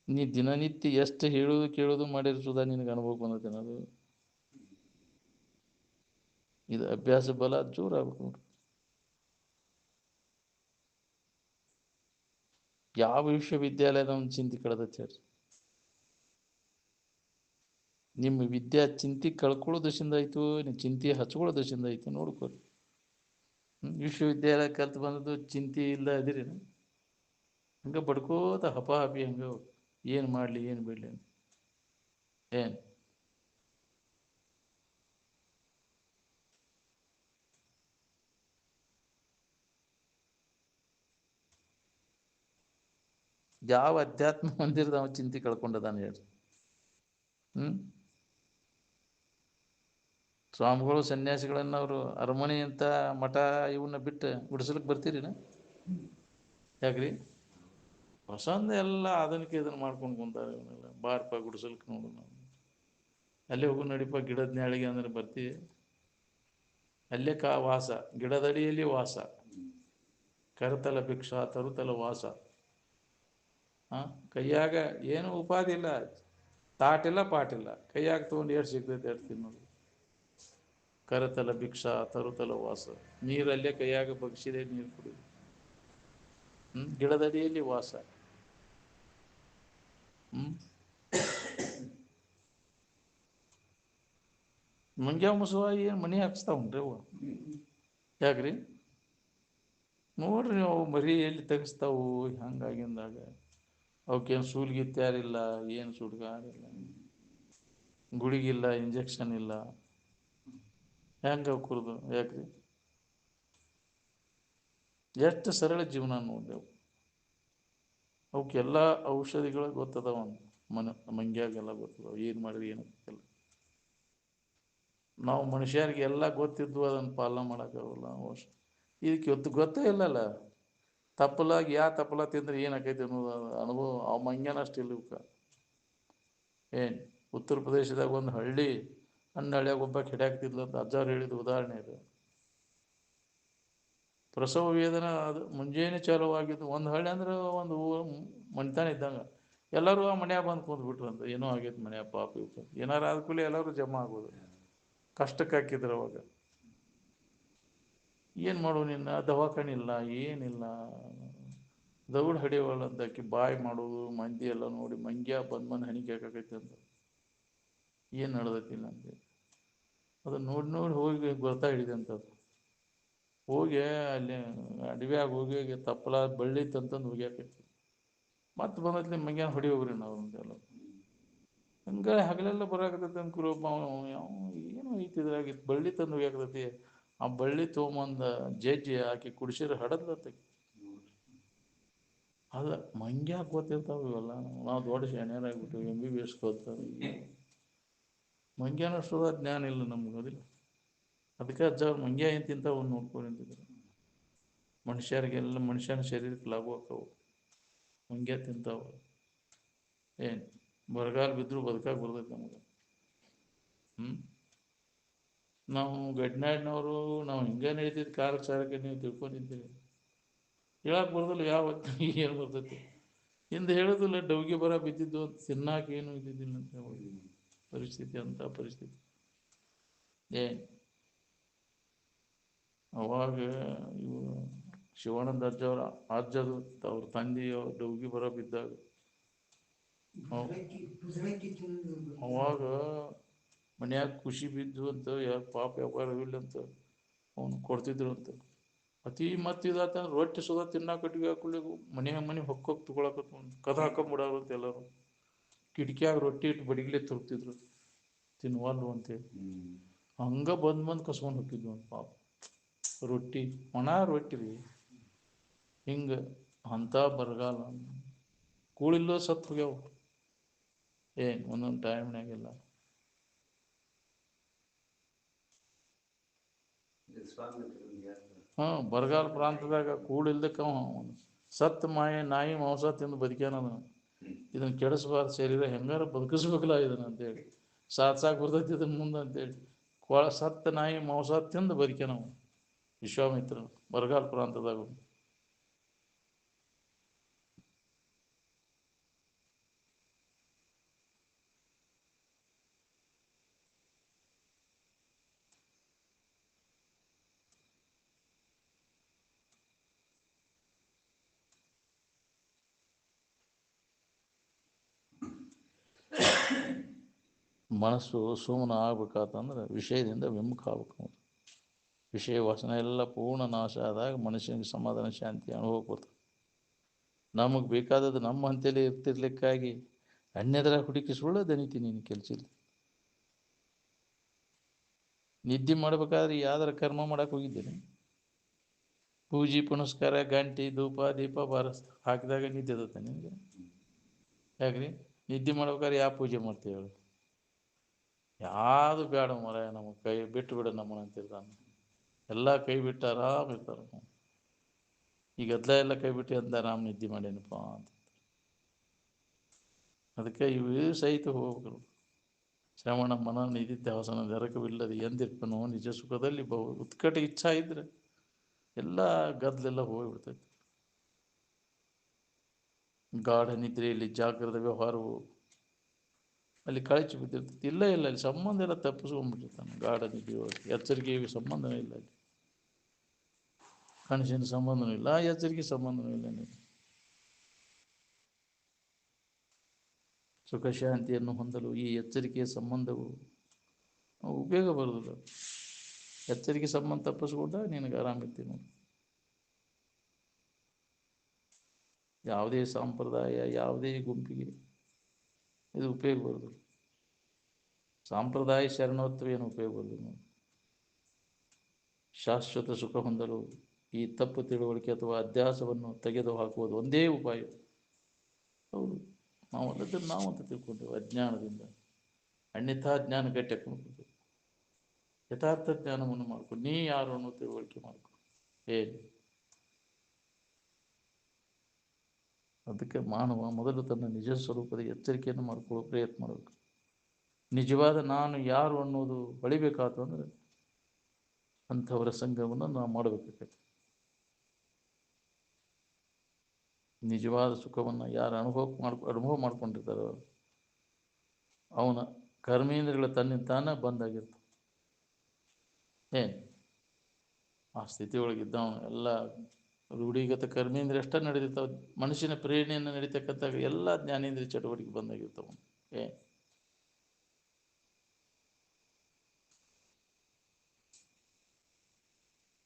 ನೀ ದಿನನಿತ್ಯ ಎಷ್ಟು ಹೇಳೋದು ಕೇಳೋದು ಮಾಡಿದ್ರೆ ಸುಧಾ ನಿನಗೆ ಅನುಭವ ಬಂದೈತೆ ಅನ್ನೋದು. ಇದು ಅಭ್ಯಾಸ ಬಲ ಜೋರು ಆಗ್ಬೇಕು ನೋಡ್ರಿ. ಯಾವ ವಿಶ್ವವಿದ್ಯಾಲಯದ ಒಂದು ಚಿಂತೆ ಕಳೆದೈತೆ ಹೇಳ್ರಿ? ನಿಮ್ಮ ವಿದ್ಯಾ ಚಿಂತೆ ಕಳ್ಕೊಳ್ಳೋ ದಶಿಂದ ಆಯಿತು, ನಿಮ್ಮ ಚಿಂತೆ ಹಚ್ಕೊಳ್ಳೋ ದಶಿಂದ ಆಯಿತು ನೋಡ್ಕೊರಿ. ವಿಶ್ವವಿದ್ಯಾಲಯ ಕಲ್ತು ಬಂದದ್ದು ಚಿಂತೆ ಇಲ್ಲ ಅದಿರಿ, ಹಂಗೆ ಬಡ್ಕೋತ ಹಪಾಹಪಿ ಹಂಗೆ ಏನು ಮಾಡಲಿ ಏನು ಬಿಡಲಿ ಅಂತ. ಏನು ಯಾವ ಅಧ್ಯಾತ್ಮ ಮಂದಿರದ ಅವನು ಚಿಂತೆ ಕಳ್ಕೊಂಡದಾನೆ ಹೇಳ್ರಿ? ಸ್ವಾಮಿಗಳು ಸನ್ಯಾಸಿಗಳನ್ನ ಅವರು ಅರಮನೆ ಅಂತ ಮಠ ಇವನ್ನ ಬಿಟ್ಟು ಗುಡಿಸಲಕ್ಕೆ ಬರ್ತೀರಿನ? ಯಾಕ್ರಿ? ಹೊಸಂದ ಎಲ್ಲ ಆಧುನಿಕ ಇದನ್ನು ಮಾಡ್ಕೊಂಡು ಕುಂತಾರೆ. ಇವನ್ನೆಲ್ಲ ಬಾರ್ಪ ಗುಡಿಸಲ್ಕೆ ನೋಡು, ನಾವು ಅಲ್ಲೇ ಹೋಗು ನಡಿಪ ಗಿಡದ ನ್ಯಾಳಿಗೆ ಅಂದ್ರೆ ಬರ್ತೀವಿ. ಅಲ್ಲೇ ವಾಸ, ಗಿಡದಡಿಯಲ್ಲಿ ವಾಸ, ಕರತಲ ಭಿಕ್ಷಾ ತರುತಲ ವಾಸ. ಕೈಯಾಗ ಏನು ಉಪಾಧಿ ಇಲ್ಲ, ತಾಟಿಲ್ಲ ಪಾಟಿಲ್ಲ, ಕೈಯಾಗ ತೊಗೊಂಡು ಎಷ್ಟು ಸಿಗ್ತೈತೆ ಎಷ್ಟು ತಿನ್ನೋದು. ಕರತಲ ಭಿಕ್ಷಾ ತರುತಲ ವಾಸ, ನೀರಲ್ಲೇ ಕೈಯಾಗ ಬಗ್ಸಿದೆ ನೀರು ಕುಡಿದು. ಗಿಡದಡಿಯಲ್ಲಿ ವಾಸ. ಮಂಗ್ಯಾವ ಮುಸುವ ಏನು ಮನೆ ಹಾಕಿಸ್ತಾವನ್ರಿ ಅವು? ಯಾಕ್ರಿ? ನೋಡ್ರಿ ಅವು ಮರಿ ಎಲ್ಲಿ ತೆಗಿಸ್ತಾವು ಹಂಗಾಗಿಂದಾಗ. ಅವಕ್ಕೇನು ಸೂಲ್ಗಿತ್ಯಾರಿಲ್ಲ, ಏನು ಸುಡ್ಗಾರಿಲ್ಲ, ಗುಳಿಗಿಲ್ಲ, ಇಂಜೆಕ್ಷನ್ ಇಲ್ಲ, ಹೆಂಗೆ ಅವು ಕುರಿದು? ಯಾಕ್ರಿ? ಎಷ್ಟು ಸರಳ ಜೀವನ ನೋಡ್ರಿ. ಅವಕ್ಕೆಲ್ಲ ಔಷಧಿಗಳು ಗೊತ್ತದವ, ಮಂಗ್ಯಾಗೆಲ್ಲ ಗೊತ್ತದವ, ಏನು ಮಾಡಿದ್ರೆ ಏನಾಗ್ತಿಲ್ಲ. ನಾವು ಮನುಷ್ಯರಿಗೆ ಎಲ್ಲ ಗೊತ್ತಿದ್ದು ಅದನ್ನು ಪಾಲನೆ ಮಾಡೋಕ್ಕಾಗಲ್ಲ. ಇದಕ್ಕೆ ಗೊತ್ತೇ ಇಲ್ಲಲ್ಲ. ತಪ್ಪಲಾಗಿ ತಪ್ಪಲ ತಿಂದ್ರೆ ಏನಾಕೈತಿ ಅನ್ನೋದು ಅನುಭವ ಆ ಮಂಗ್ಯಾನಷ್ಟು ಇಲ್ಲ ಇವಕ್ಕೆ. ಏನು ಉತ್ತರ ಪ್ರದೇಶದಾಗ ಒಂದು ಹಳ್ಳಿ, ಹಳ್ಳಿಯಾಗ ಒಬ್ಬ ಹಿಡ್ಯಾಕ್ತಿದ್ಲು ಅಂತ ಅಜ್ಜಾರು ಹೇಳಿದ ಉದಾಹರಣೆ ಇದೆ. ಪ್ರಸವ ವೇದನ ಅದು ಮುಂಜಾನೆ ಚಾಲುವಾಗಿದ್ದು. ಒಂದು ಹಳ್ಳಿ ಅಂದ್ರೆ ಒಂದು ಮನೆತನ ಇದ್ದಂಗೆ. ಎಲ್ಲರೂ ಆ ಮನ್ಯಾಗ ಬಂದು ಕೂತ್ಬಿಟ್ರು ಅಂತ, ಏನೋ ಆಗೈತೆ ಮನ್ಯಾಗ ಪಾಪ ಇವ್ರು, ಏನಾರು ಆದ ಕೂಡಲೇ ಎಲ್ಲರೂ ಜಮಾ ಆಗೋದು. ಕಷ್ಟಕ್ಕೆ ಹಾಕಿದ್ರು ಅವಾಗ. ಏನು ಮಾಡು ನಿನ್ನ ದವಾಖಾನೆ ಇಲ್ಲ, ಏನಿಲ್ಲ, ದೌಡ್ ಹಡಿಯವಲ್ಲ ಅಂತ ಆಕಿ ಬಾಯಿ ಮಾಡೋದು. ಮಂದಿ ಎಲ್ಲ ನೋಡಿ ಮಂಗ್ಯ ಬಂದು ಹಣಿಕೆ ಹಾಕೈತೆ ಅಂತ, ಏನು ನಡೆದೈತಿಲ್ಲ ಅಂತ. ಅದು ನೋಡಿ ನೋಡಿ ಹೋಗಿ ಗೊತ್ತಾ ಹಿಡಿದೆ ಅಂತದ್ದು. ಹೋಗಿ ಅಲ್ಲಿ ಅಡವ್ಯಾಗ ಹೋಗಿ ತಪ್ಪಲ ಬಳ್ಳಿ ತಂತಂದು ಹೋಗ್ಯಾಕೈತಿ. ಮತ್ತೆ ಬಂದೈತಿ ಮಂಗ್ಯಾನ ಹೊಡಿ ಹೋಗ್ರಿ ನಾವು ಅಂತೆಲ್ಲ. ಹಂಗೆ ಹಗಲೆಲ್ಲ ಬರಾಕತೈತಿ ಅಂದ್ಕೂರು ಒಬ್ಬ ಏನು ಐತಿದ್ರಾಗಿತ್ತು, ಬಳ್ಳಿ ತಂದು ಹೋಗ್ಯಾಕತೈತಿ. ಆ ಬಳ್ಳಿ ತೊಗೊಂಬಂದ ಜಜ್ಜಿ ಆಕಿ ಕುಡಿಸಿದ್ರೆ ಹಡದ್ಲತ್ತೈತಿ. ಅದ ಮಂಗ್ಯಾಗ ಗೊತ್ತಿರ್ತಾವ ಇವೆಲ್ಲ. ನಾವು ದೊಡ್ಡ ಶಾಣ್ಯರಾಗ್ಬಿಟ್ಟಿವಿ, MBBS ಕಲ್ತಾರೆ. ಮಂಗ್ಯಾನಷ್ಟು ಜ್ಞಾನ ಇಲ್ಲ ನಮ್ಗೆ, ಅದಿಲ್ಲ. ಅದಕ್ಕೆ ಅಜ್ಜವ್ರು ಮಂಗ್ಯ ಏನು ತಿಂತಾವು ನೋಡ್ಕೊಂಡು ನಿಂತಿದ್ರು. ಮನುಷ್ಯರಿಗೆಲ್ಲ ಮನುಷ್ಯನ ಶರೀರಕ್ಕೆ ಲಾಭ ಆಕ್ಕವು, ಮಂಗ್ಯ ತಿಂತಾವು. ಏನು ಬರಗಾಲ ಬಿದ್ದರೂ ಬದುಕಾಗ ಬರ್ತೈತೆ ನಮಗೆ. ನಾವು ಗಡ್ನಾಡಿನವರು, ನಾವು ಹಿಂಗೆ ನಡೀತಿದ್ದು ಕಾಲ ಸಾರಕ್ಕೆ ನೀವು ತಿಳ್ಕೊಂಡಿದ್ದೀರಿ. ಹೇಳಕ್ಕೆ ಬರೋದಿಲ್ಲ ಯಾವ ಏನು ಬರ್ತೈತಿ. ಹಿಂದೆ ಹೇಳೋದಿಲ್ಲ, ಡೌಗೆ ಬರ ಬಿದ್ದಿದ್ದು ಅಂತ, ತಿನ್ನಾಕ ಏನು ಇದ್ದಿದ್ದಿಲ್ಲ ಅಂತ ಹೇಳಿ ಪರಿಸ್ಥಿತಿ, ಅಂತ ಪರಿಸ್ಥಿತಿ. ಏನು ಅವಾಗ ಇವು ಶಿವಾನಂದ ಅಜ್ಜವ್ರ ಅಜ್ಜದು ಅವ್ರ ತಂದೆಯೋ ಡೌಗಿ ಬರ ಬಿದ್ದಾಗ ಅವಾಗ ಮನ್ಯಾಗ ಖುಷಿ ಬಿದ್ದು ಅಂತ ಯಾರು ಪಾಪ ವ್ಯಾಪಾರ ಇಲ್ಲ ಅಂತ ಅವನು ಕೊಡ್ತಿದ್ರು ಅಂತ. ಅತಿ ಮತ್ತೆ ಇದಾತ ರೊಟ್ಟಿ ಸುಧಾ ತಿನ್ನಾಕ ಕಟ್ಟಿಗೆ ಹಾಕೊಳ್ಳಿ ಮನೆ ಹೊಕ್ಕೋಗಿ ತಗೊಳಕತ್ ಕದ ಹಾಕೊಂಬಿಡೋರು ಅಂತ ಎಲ್ಲರೂ ಕಿಟಕಿಯಾಗ ರೊಟ್ಟಿ ಇಟ್ಟು ಬಡಿಗ್ಲೆ ತುರ್ತಿದ್ರು ತಿನ್ವಲ್ವು ಅಂತೇಳಿ. ಹಂಗ ಬಂದ್ ಕಸ್ಕೊಂಡು ಹೋಗಿದ್ವು ಅಂತ ಪಾಪ ರೊಟ್ಟಿ ಒಣ ರೊಟ್ಟಿ ರೀ. ಹಿಂಗ ಅಂತ ಬರಗಾಲ ಕೂಳಿಲ್ಲೋ ಸತ್ತು ಹೋಗ್ಯಾವ ಒಂದೊಂದು ಟೈಮ್ನಾಗೆಲ್ಲ. ಬರಗಾಲ ಪ್ರಾಂತದಾಗ ಕೂಳಿಲ್ದಕ್ಕ ಸತ್ ನಾಯಿ ಮಾಂಸ ತಿಂದು ಬದುಕ್ಯಾನ. ಇದನ್ನ ಕೆಡಿಸ್ಬಾರ್ದು ಶರೀರ ಹೆಂಗಾರ ಬದುಕಿಸ್ಬೇಕಲ್ಲ ಇದನ್ನ ಅಂತೇಳಿ ಸಾಕ್ ಬರ್ತೈತಿ ಇದನ್ನ ಮುಂದೆ ಅಂತೇಳಿ ಸತ್ತ ನಾಯಿ ಮಾಂಸ ತಿಂದು ಬದುಕ್ಯಾನ ವಿಶ್ವಾಮಿತ್ರ ಬರಗಾಲ ಪ್ರಾಂತದಾಗ. ಮನಸ್ಸು ಸುಮ್ಮನೆ ಆಗ್ಬೇಕಾತಂದ್ರೆ ವಿಷಯದಿಂದ ವಿಮುಖ ಆಗ್ಬೇಕು. ವಿಷಯ ವಾಸನೆ ಎಲ್ಲ ಪೂರ್ಣ ನಾಶ ಆದಾಗ ಮನುಷ್ಯನಿಗೆ ಸಮಾಧಾನ ಶಾಂತಿ ಅನುಭವ ಬರ್ತದೆ. ನಮಗೆ ಬೇಕಾದದ್ದು ನಮ್ಮ ಹಂತಲ್ಲಿ ಇರ್ತಿರ್ಲಿಕ್ಕಾಗಿ ಅನ್ಯದರ ಹುಡುಕಿ ಸುಳ್ಳು ದನಿತೀನಿ ನೀನು ಕೆಲಸ ಇಲ್ಲ. ನಿದ್ದೆ ಮಾಡ್ಬೇಕಾದ್ರೆ ಯಾವ್ದಾರ ಕರ್ಮ ಮಾಡಕ್ಕೆ ಹೋಗಿದ್ದೇನೆ? ಪೂಜೆ ಪುನಸ್ಕಾರ ಗಂಟೆ ಧೂಪ ದೀಪ ಹಾಕಿದಾಗ ನಿದ್ದೆ ಇರುತ್ತೆ ನಿನಗೆ? ಯಾಕ್ರಿ ನಿದ್ದೆ ಮಾಡ್ಬೇಕಾದ್ರೆ ಯಾವ ಪೂಜೆ ಮಾಡ್ತೀವಿ ಹೇಳು? ಯಾವುದು ಬೇಡ ಮರ ನಮಗೆ ಕೈ ಬಿಟ್ಟು ಬಿಡ ನಮ್ಮನ ಅಂತಿರ್ತಾನೆ. ಎಲ್ಲ ಕೈ ಬಿಟ್ಟು ಆರಾಮ್ ಇರ್ತಾರ. ಈಗ ಎಲ್ಲ ಕೈ ಬಿಟ್ಟು ಅಂತ ಆರಾಮ್ ನಿದ್ದೆ ಮಾಡೇನಪ್ಪ ಅಂತ. ಅದಕ್ಕೆ ಇವು ಸಹಿತ ಹೋಗ್ಬೇಕು. ಶ್ರವಣ ಮನ ನಿಧಿಧ್ಯಾಸನ ನರಕವಿಲ್ಲದೆ ಎಂದಿರ್ಪನು ನಿಜ ಸುಖದಲ್ಲಿ ಉತ್ಕಟ ಇಚ್ಛಾ ಇದ್ರೆ ಎಲ್ಲ ಗದ್ಲೆಲ್ಲ ಹೋಗ್ಬಿಡ್ತೈತಿ. ಗಾಢ ನಿದ್ರೆಯಲ್ಲಿ ಜಾಗ್ರದ ವ್ಯವಹಾರವು ಅಲ್ಲಿ ಕಳಚಿ ಬಿದ್ದಿರ್ತೈತಿ. ಇಲ್ಲ ಅಲ್ಲಿ ಸಂಬಂಧ ಎಲ್ಲ ತಪ್ಪಿಸ್ಕೊಂಡ್ಬಿಟ್ಟಿರ್ತಾನೆ. ಗಾಢ ನಿದ್ರೆಯೊಳಗೆ ಎಚ್ಚರಿಕೆಗೆ ಸಂಬಂಧನೇ ಇಲ್ಲ, ಅಲ್ಲಿ ಕನಸಿನ ಸಂಬಂಧನೂ ಇಲ್ಲ, ಎಚ್ಚರಿಕೆ ಸಂಬಂಧನೂ ಇಲ್ಲ. ಸುಖ ಶಾಂತಿಯನ್ನು ಹೊಂದಲು ಈ ಎಚ್ಚರಿಕೆಯ ಸಂಬಂಧವು ಉಪಯೋಗ ಬರೋದಿಲ್ಲ. ಎಚ್ಚರಿಕೆ ಸಂಬಂಧ ತಪ್ಪಿಸ್ಕೊಂಡಾಗ ನಿನಗೆ ಆರಾಮಿರ್ತೀನಿ ನೋಡಿ. ಯಾವುದೇ ಸಂಪ್ರದಾಯ ಯಾವುದೇ ಗುಂಪಿಗೆ ಇದು ಉಪಯೋಗ ಬರೋದಿಲ್ಲ. ಸಾಂಪ್ರದಾಯ ಶರಣತ್ವ ಏನು ಉಪಯೋಗ ಬರೋದಿಲ್ಲ ನೋಡಿ. ಶಾಶ್ವತ ಸುಖ ಹೊಂದಲು ಈ ತಪ್ಪು ತಿಳುವಳಿಕೆ ಅಥವಾ ಅಧ್ಯಾಸವನ್ನು ತೆಗೆದು ಹಾಕುವುದು ಒಂದೇ ಉಪಾಯ. ಹೌದು, ನಾವು ಅಂತ ತಿಳ್ಕೊಂಡೇವೆ ಅಜ್ಞಾನದಿಂದ. ಅನ್ಯಥಾ ಜ್ಞಾನ ಗಟ್ಟಿ ಹಾಕೊಂಡು ಯಥಾರ್ಥ ಜ್ಞಾನವನ್ನು ಮಾಡ್ಕೊ. ನೀ ಯಾರು ಅನ್ನೋ ತಿಳುವಳಿಕೆ ಮಾಡ್ಕೊ. ಅದಕ್ಕೆ ಮಾನವ ಮೊದಲು ತನ್ನ ನಿಜ ಸ್ವರೂಪದ ಎಚ್ಚರಿಕೆಯನ್ನು ಮಾಡ್ಕೊಳ್ಳೋ ಪ್ರಯತ್ನ ಮಾಡಬೇಕು. ನಿಜವಾದ ನಾನು ಯಾರು ಅನ್ನೋದು ಹೊಳಿಬೇಕಾತು ಅಂದರೆ ಅಂಥವರ ಸಂಘವನ್ನು ನಾವು ಮಾಡಬೇಕಾಗತ್ತೆ. ನಿಜವಾದ ಸುಖವನ್ನು ಯಾರು ಅನುಭವ ಮಾಡ್ಕೊಂಡಿರ್ತಾರೋ ಅವನ ಕರ್ಮೇಂದ್ರಗಳ ತನ್ನಿಂದ ಬಂದಾಗಿರ್ತಾವೆ. ಆ ಸ್ಥಿತಿಯೊಳಗಿದ್ದವನು ಎಲ್ಲ ರೂಢಿಗತ ಕರ್ಮೇಂದ್ರ ಎಷ್ಟ ನಡೀತಾವ, ಮನುಷ್ಯನ ಪ್ರೇರಣೆಯನ್ನು ನಡೀತಕ್ಕಂಥ ಎಲ್ಲ ಜ್ಞಾನೇಂದ್ರಿಯ ಚಟುವಟಿಕೆ ಬಂದಾಗಿರ್ತಾವ.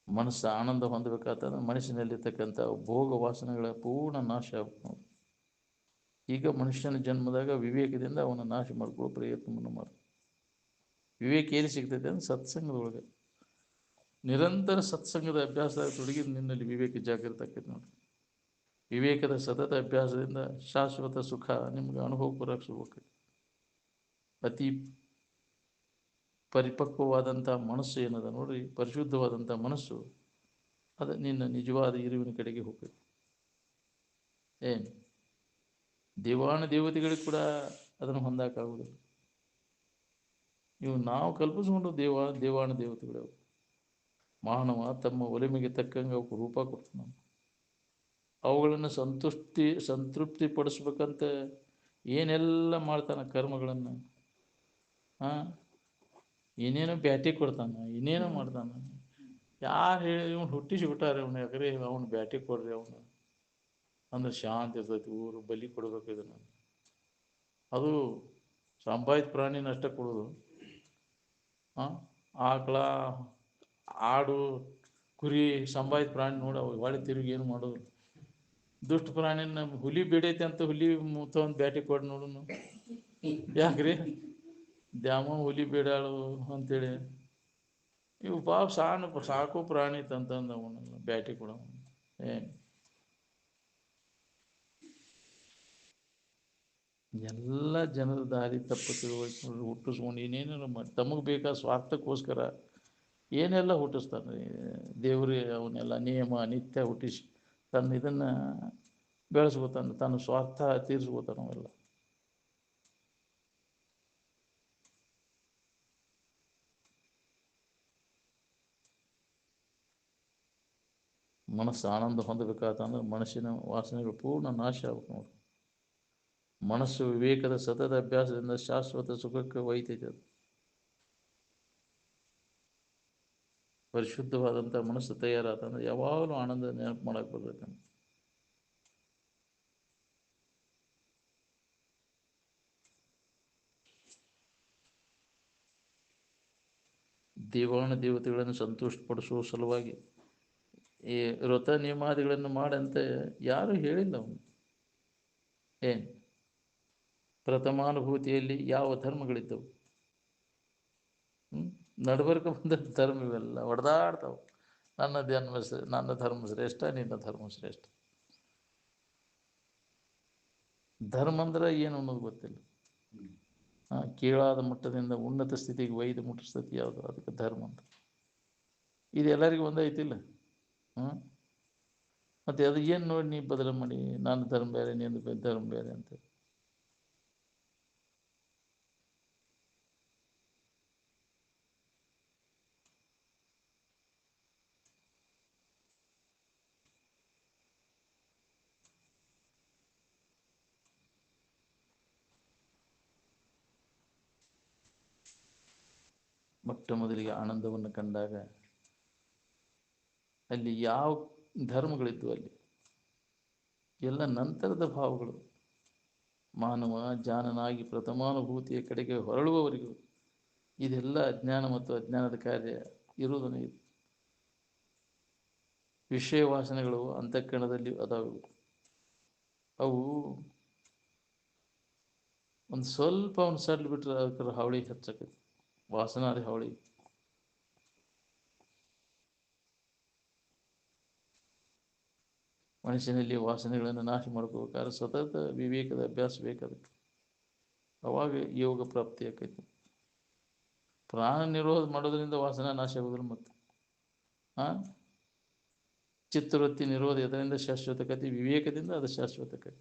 ಮನಸ್ಸು ಆನಂದ ಹೊಂದಬೇಕಾತಂದ್ರೆ ಮನಸ್ಸಿನಲ್ಲಿರ್ತಕ್ಕಂಥ ಭೋಗ ವಾಸನೆಗಳ ಪೂರ್ಣ ನಾಶ ಆಗ್ಬೇಕು. ಈಗ ಮನುಷ್ಯನ ಜನ್ಮದಾಗ ವಿವೇಕದಿಂದ ಅವನ ನಾಶ ಮಾಡ್ಕೊಳ್ಳೋ ಪ್ರಯತ್ನವನ್ನು ಮಾಡ. ವಿವೇಕ ಎಲ್ಲಿ ಸಿಗ್ತೈತೆ ಅಂದ್ರೆ ಸತ್ಸಂಗದೊಳಗೆ. ನಿರಂತರ ಸತ್ಸಂಗದ ಅಭ್ಯಾಸದಾಗ ತೊಡಗಿದ ನಿನ್ನಲ್ಲಿ ವಿವೇಕ ಜಾಗೃತ ಆಕೈತೆ ನೋಡಿ. ವಿವೇಕದ ಸತತ ಅಭ್ಯಾಸದಿಂದ ಶಾಶ್ವತ ಸುಖ ನಿಮ್ಗೆ ಅನುಭವ ಬರಕ್ಕೆ. ಅತಿ ಪರಿಪಕ್ವವಾದಂಥ ಮನಸ್ಸು ಏನದ ನೋಡ್ರಿ, ಪರಿಶುದ್ಧವಾದಂಥ ಮನಸ್ಸು ಅದು ನಿನ್ನ ನಿಜವಾದ ಇರುವಿನ ಕಡೆಗೆ ಹೋಗ್ಬೇಕು. ದೇವಾನ ದೇವತೆಗಳಿಗೆ ಕೂಡ ಅದನ್ನು ಹೊಂದಾಕಾಗುವುದಿಲ್ಲ. ಇವು ನಾವು ಕಲ್ಪಿಸ್ಕೊಂಡು ದೇವಾನ ದೇವತೆಗಳು. ಮಾನವ ತಮ್ಮ ಒಲಿಮೆಗೆ ತಕ್ಕಂಗೆ ಅವಕ್ಕೆ ರೂಪ ಕೊಡ್ತಾನೆ. ಅವುಗಳನ್ನು ಸಂತೃಪ್ತಿ ಪಡಿಸ್ಬೇಕಂತ ಏನೆಲ್ಲ ಮಾಡ್ತಾನೆ ಕರ್ಮಗಳನ್ನು. ಏನೇನೋ ಬ್ಯಾಟಿ ಕೊಡ್ತಾನೆ, ಇನ್ನೇನೋ ಮಾಡ್ತಾನೆ. ಯಾರು ಹೇಳಿ ಇವನು ಹುಟ್ಟಿಸಿಬಿಟ್ಟಾರೆ ಅವನು, ಯಾಕ್ರೆ ಅವನು ಬ್ಯಾಟಿ ಕೊಡ್ರಿ ಅವನು ಅಂದ್ರೆ ಶಾಂತಿ ಇರ್ತೈತಿ. ಊರು ಬಲಿ ಕೊಡ್ಬೇಕು ಇದನ್ನು. ಅದು ಸಂಭಾವಿತ ಪ್ರಾಣಿನ ಅಷ್ಟೇ ಕೊಡೋದು. ಹಾಂ, ಆಕಳ, ಆಡು, ಕುರಿ ಸಂಭಾವಿತ ಪ್ರಾಣಿ ನೋಡಿ ಅವು ಹೊಳೆ ತಿರುಗಿ ಏನು ಮಾಡೋದು. ದುಷ್ಟ ಪ್ರಾಣಿನ ಹುಲಿ ಬೇಡೈತೆ ಅಂತ ಹುಲಿ ಒಂದು ಬ್ಯಾಟಿ ಕೊಡು ನೋಡು. ಯಾಕ್ರಿ ದ್ಯಾಮ ಹುಲಿ ಬೇಡಾಳು ಅಂತೇಳಿ ಇವು ಪಾಪ ಸಾಕು ಪ್ರಾಣಿ ತಂತಂದ ಅವನ್ನೆಲ್ಲ ಬ್ಯಾಟಿ ಕೊಡ ಏನು ಎಲ್ಲ ಜನರ ದಾರಿ ತಪ್ಪು ತಿಳುವಳಿಕೆ ಹುಟ್ಟಿಸ್ಕೊಂಡು ಏನೇನು ಮಾಡಿ ತಮಗೆ ಬೇಕಾದ ಸ್ವಾರ್ಥಕ್ಕೋಸ್ಕರ ಏನೆಲ್ಲ ಹುಟ್ಟಿಸ್ತಾನೆ ದೇವ್ರಿ. ಅವನ್ನೆಲ್ಲ ನಿಯಮ ನಿತ್ಯ ಹುಟ್ಟಿಸಿ ತನ್ನ ಇದನ್ನು ಬೆಳೆಸ್ಕೋತಾನೆ, ತನ್ನ ಸ್ವಾರ್ಥ ತೀರಿಸ್ಕೋತಾನೆ. ಅವೆಲ್ಲ ಮನಸ್ಸು ಆನಂದ ಹೊಂದಬೇಕಾತಂದ್ರೆ ಮನಸ್ಸಿನ ವಾಸನೆಗಳು ಪೂರ್ಣ ನಾಶ ಆಗ್ಬೇಕು ನೋಡಿ. ಮನಸ್ಸು ವಿವೇಕದ ಸತತ ಅಭ್ಯಾಸದಿಂದ ಶಾಶ್ವತ ಸುಖಕ್ಕೆ ಒಯ್ತೈತೆ. ಅದು ಪರಿಶುದ್ಧವಾದಂಥ ಮನಸ್ಸು ತಯಾರಾತಂದ್ರೆ ಯಾವಾಗಲೂ ಆನಂದ ನೆನಪು ಮಾಡಕ್ಕೆ ಬರ್ಬೇಕಂತ. ದೇವಾನ ದೇವತೆಗಳನ್ನು ಸಂತುಷ್ಟಪಡಿಸುವ ಸಲುವಾಗಿ ಈ ವ್ರತ ನಿಯಮಾದಿಗಳನ್ನು ಮಾಡಂತೆ ಯಾರು ಹೇಳಿಲ್ಲ ಅವನು. ಏನು ಪ್ರಥಮಾನುಭೂತಿಯಲ್ಲಿ ಯಾವ ಧರ್ಮಗಳಿದ್ದವು? ನಡಬರ್ಕ ಬಂದ ಧರ್ಮ ಇವೆಲ್ಲ ಹೊಡೆದಾಡ್ತಾವೆ. ನನ್ನ ಧರ್ಮ ಶ್ರೇಷ್ಠ, ನಿನ್ನ ಧರ್ಮ ಶ್ರೇಷ್ಠ. ಧರ್ಮ ಅಂದ್ರೆ ಏನು ಅನ್ನೋದು ಗೊತ್ತಿಲ್ಲ. ಕೀಳಾದ ಮಟ್ಟದಿಂದ ಉನ್ನತ ಸ್ಥಿತಿಗೆ ಒಯ್ದು ಮುಟ್ಟಿಸ್ತತಿ ಯಾವುದು, ಅದಕ್ಕೆ ಧರ್ಮ ಅಂತ. ಇದು ಎಲ್ಲರಿಗೂ ಒಂದೈತಿಲ್ಲ. ಮತ್ತು ಅದು ಏನು ನೋಡಿ ನೀ ಬದಲು ಮಾಡಿ ನನ್ನ ಧರ್ಮ ಬೇರೆ ನಿನ್ನ ಧರ್ಮ ಬೇರೆ ಅಂತ. ಮೊಟ್ಟ ಮೊದಲಿಗೆ ಆನಂದವನ್ನು ಕಂಡಾಗ ಅಲ್ಲಿ ಯಾವ ಧರ್ಮಗಳಿದ್ವು? ಅಲ್ಲಿ ಎಲ್ಲ ನಂತರದ ಭಾವಗಳು. ಮಾನವ ಜಾನನಾಗಿ ಪ್ರಥಮಾನುಭೂತಿಯ ಕಡೆಗೆ ಹೊರಳುವವರೆಗೂ ಇದೆಲ್ಲ ಅಜ್ಞಾನ ಮತ್ತು ಅಜ್ಞಾನದ ಕಾರ್ಯ ಇರುವುದನ್ನು ಇದು. ವಿಷಯ ವಾಸನೆಗಳು ಅಂತಃಕರಣದಲ್ಲಿ ಅದಾವು. ಅವು ಒಂದು ಸ್ವಲ್ಪ ಅವನು ಸಡ್ಲು ಬಿಟ್ಟರೆ ಅದಕ್ಕೆ ಹಾವಳಿ ಹೆಚ್ಚಾಕೈತಿ, ವಾಸನಾದಿ ಹಾವಳಿ. ಮನುಷ್ಯನಲ್ಲಿ ವಾಸನೆಗಳನ್ನು ನಾಶ ಮಾಡ್ಕೋಬೇಕಾದ್ರೆ ಸತತ ವಿವೇಕದ ಅಭ್ಯಾಸ ಬೇಕಾದಕ್ಕೆ. ಅವಾಗ ಯೋಗ ಪ್ರಾಪ್ತಿ ಆಕೈತಿ. ಪ್ರಾಣ ನಿರೋಧ ಮಾಡೋದ್ರಿಂದ ವಾಸನ ನಾಶ ಆಗೋದಿಲ್ಲ. ಮತ್ತು ಚಿತ್ತವೃತ್ತಿ ನಿರೋಧ ಇದರಿಂದ ಶಾಶ್ವತಕತೆ, ವಿವೇಕದಿಂದ ಅದು ಶಾಶ್ವತಕತೆ.